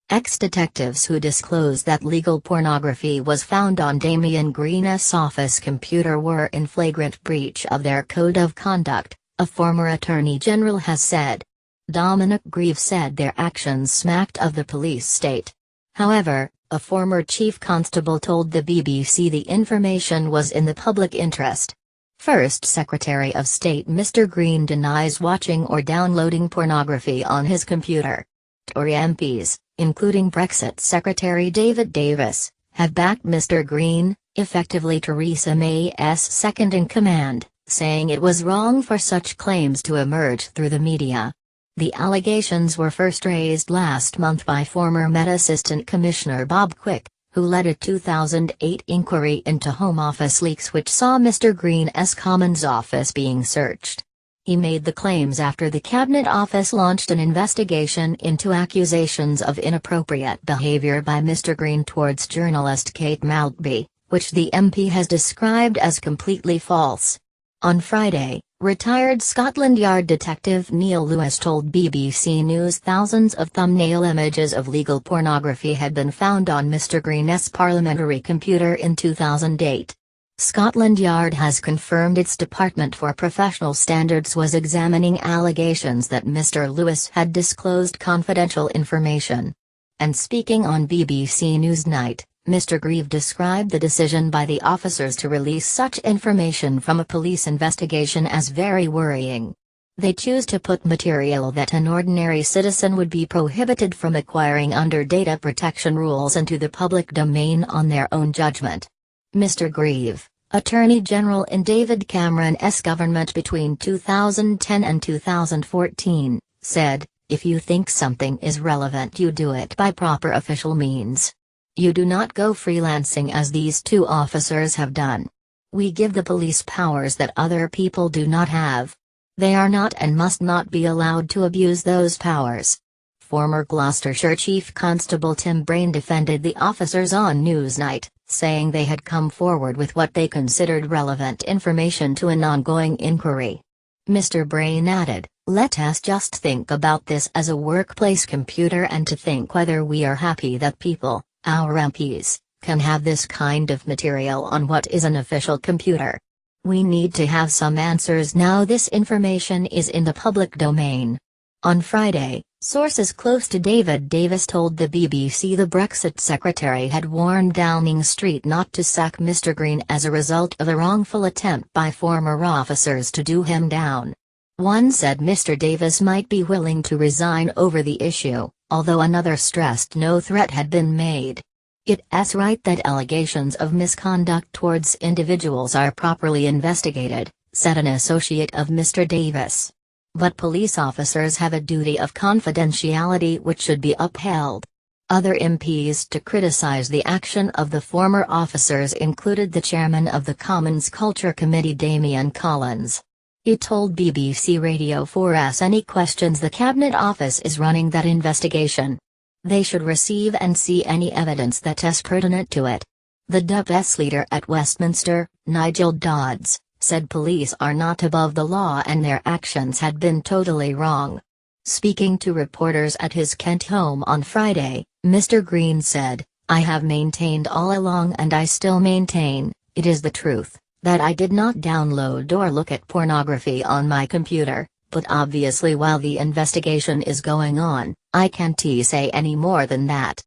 Ex-detectives who disclosed that legal pornography was found on Damian Green's office computer were in flagrant breach of their code of conduct, a former attorney general has said. Damian Green said their actions smacked of the police state. However, a former chief constable told the BBC the information was in the public interest. First Secretary of State Mr. Green denies watching or downloading pornography on his computer. Tory MPs, including Brexit Secretary David Davis, have backed Mr. Green, effectively Theresa May's second-in-command, saying it was wrong for such claims to emerge through the media. The allegations were first raised last month by former Met Assistant Commissioner Bob Quick, who led a 2008 inquiry into Home Office leaks which saw Mr. Green's Commons office being searched. He made the claims after the Cabinet Office launched an investigation into accusations of inappropriate behavior by Mr. Green towards journalist Kate Maltby, which the MP has described as completely false. On Friday, retired Scotland Yard detective Neil Lewis told BBC News thousands of thumbnail images of legal pornography had been found on Mr. Green's parliamentary computer in 2008. Scotland Yard has confirmed its Department for Professional Standards was examining allegations that Mr. Lewis had disclosed confidential information. And speaking on BBC Newsnight, Mr. Green described the decision by the officers to release such information from a police investigation as very worrying. They choose to put material that an ordinary citizen would be prohibited from acquiring under data protection rules into the public domain on their own judgment. Mr. Green, Attorney General in David Cameron's government between 2010 and 2014, said, "If you think something is relevant, you do it by proper official means. You do not go freelancing as these two officers have done. We give the police powers that other people do not have. They are not and must not be allowed to abuse those powers." Former Gloucestershire Chief Constable Tim Brain defended the officers on Newsnight, saying they had come forward with what they considered relevant information to an ongoing inquiry. Mr. Brain added, "Let us just think about this as a workplace computer and to think whether we are happy that people, our MPs, can have this kind of material on what is an official computer. We need to have some answers now. This information is in the public domain." On Friday, sources close to David Davis told the BBC the Brexit Secretary had warned Downing Street not to sack Mr. Green as a result of a wrongful attempt by former officers to do him down. One said Mr. Davis might be willing to resign over the issue, although another stressed no threat had been made. "It's right that allegations of misconduct towards individuals are properly investigated," said an associate of Mr. Davis. "But police officers have a duty of confidentiality which should be upheld." Other MPs to criticize the action of the former officers included the chairman of the Commons Culture Committee Damian Collins. He told BBC Radio 4's any questions the Cabinet Office is running that investigation. They should receive and see any evidence that is pertinent to it. The DUP's leader at Westminster, Nigel Dodds, said police are not above the law and their actions had been totally wrong. Speaking to reporters at his Kent home on Friday, Mr. Green said, "I have maintained all along and I still maintain, it is the truth, that I did not download or look at pornography on my computer, but obviously while the investigation is going on, I can't say any more than that."